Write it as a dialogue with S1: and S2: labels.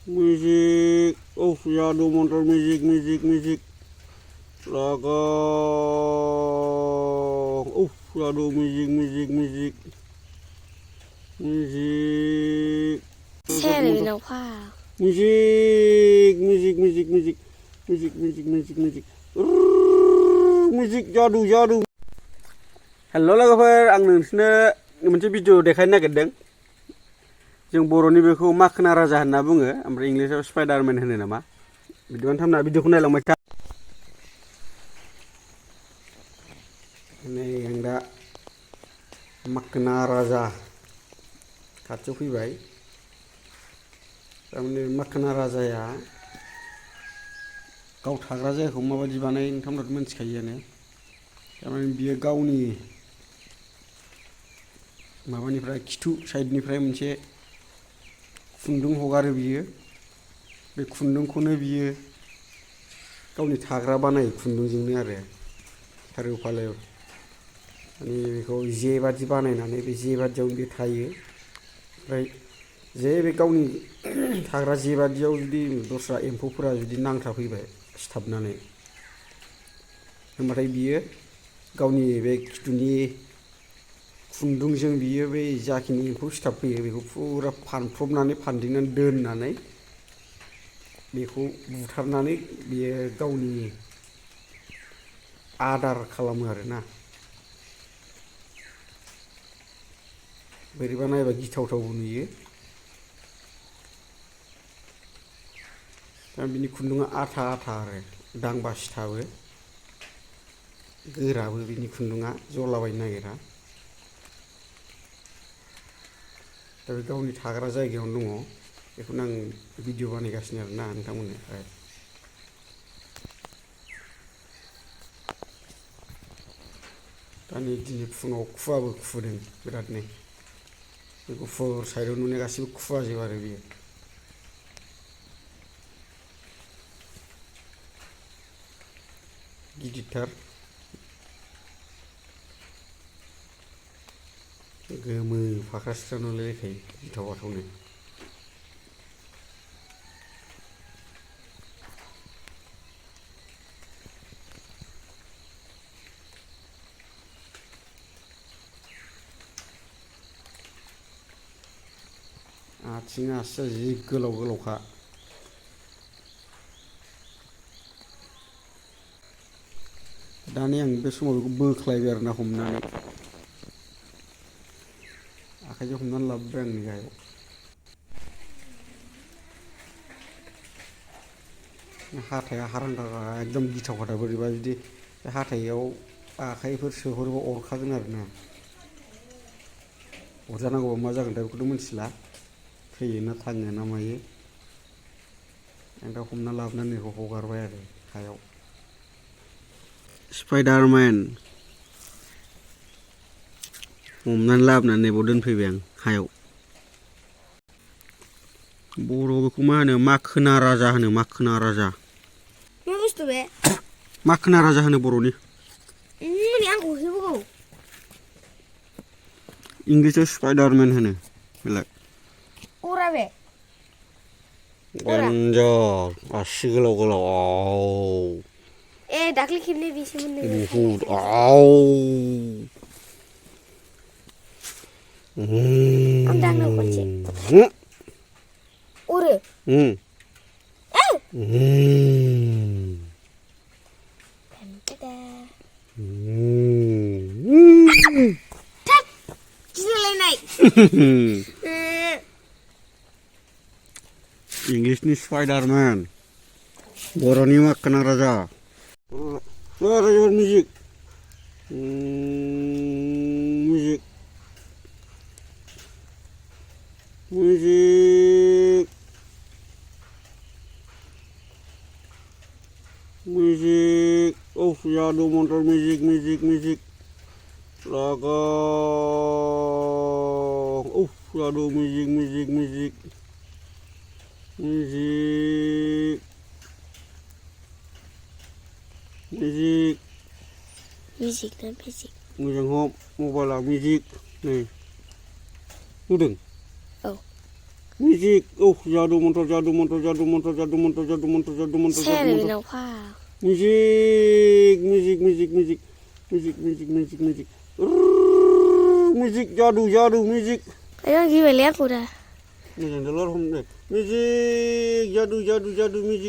S1: music. Oh, jadul motor music. Laga. Oh, jadul music.
S2: Xe này nào khoa.
S1: Music. Music jadul. Hello लोगोफोर आं नोंसोरनो मोनसे video देखायनो नागिरदों जों बर'नि बेखौ माखोना राजा होनना बुङो ओमफ्राय इंलिसाव स्पाइडारमेन होनो नामा बिदिबानो थामना भिडिअखौ नायलांबाय था नै आं दा माखोना राजा खाथियाव फैबाय थारमाने माखोना राजाया गाव थाग्रा जायगाखौ माबायदि बानायो नोंथांमोनाथ' मिथिखायोआनो थारमाने बियो गावनि माबानिफ्राय खिथु साइडनिफ्राय मोनसे खुन्दुं हगारो बियो बे खुन्दुंखौनो बियो गावनि थाग्रा बानायो खुन्दुंजोंनो आरो सारिय'फाले माने बेखौ जे बादि बानायनानै बे जे बादियावनो बे थायो ओमफ्राय जे बे गावनि थाग्रा जे बादियाव जुदि दस्रा एम्फौफोरा जुदि नांथाफैबाय सिथाबनानै होनबाथाय बियो गावनि बे खिथुनि खुन्दुंजों बियो बै जाखिनि एम्फौ सिथाबफैयो बेखौ फुरा फानफ्रबनानै फानदिंनानै दोननानै बेखौ बुथारनानै बियो गावनि आदार खालामो आरोना बोरैबा नायबा गिथावथावबो नुयो दा बिनि खुन्दुङा आथा आरो दांबा सिथाबो गोराबो बिनि खुन्दुङा जलाबायनो नागिरा दा बे गावनि थाग्रा जायगायावनो दङ बेखौनो आं भिडिअ बानायगासिनो आरोना नोंथांमोननो दा नै दिनै फुङाव खुवाबो खुदों बिरादनो बे गुफुर साइडआव नुनाय गासिबो खुवाजोब आरो बियो गिदिरथार गोमो फाख्रा सिख्रा नुलायलायखायो गिथाव बाथावनो आथिङा आसिया जि गोलावखा दानि आं बे समाव बेखौ बोख्लायबाय आरोना हमनानै आखाइजों हमनानै लाबोबाय आंनि गाहायाव हाथाया हारांगा एकदम गिथावखादा बोरैबा जुदि बे हाथायाव आखाइफोर सोहरोबा अरखागोन आरोना अरजानांगौबा मा जागोन दा बेखौथ' मिथिला थैयो ना थाङो ना मायो आं दा हमना लाबोनानै बेखौ हगारबाय आरो हायाव स्पाइडारमेन हमनानै लाबोनानै बाव दोनफैबाय आं हायाव बर'आव बेखौ मा होनो माखोना राजा होनो माखोना राजा
S2: मा बुस्थु बे
S1: माखोना राजा होनो बर'नि
S2: आंखौ होबोगौ
S1: इंलिसाव स्पाइडारमेन होनो बेलाय
S2: अरा बे
S1: देन्जार आसि गोलाव
S2: ए दाख्लै खेबनै बेसोमोन
S1: बुहुद
S2: आं दांनो खनसे अरो गिलायनाय
S1: इंलिशनि स्पाइडारमेन बर'नि माखोना राजा music oh jadul motor music laga oh jadul music
S2: dan music
S1: moजां हम मबाइला मिउजिक नै नुदों
S2: औ
S1: Music. Oh, jadu mantra, jadu mantra, jadu mantra, jadu mantra, jadu mantra, jadu mantra,
S2: แช่
S1: jadu
S2: เลย
S1: mantra.
S2: นะพ่อ
S1: Music, music, music, music, music, music, music, music. Music, jadu, jadu, music.
S2: ไอ้ต้องกินไปเลี้ยงกูได้
S1: Music, jadu, jadu, jadu, music.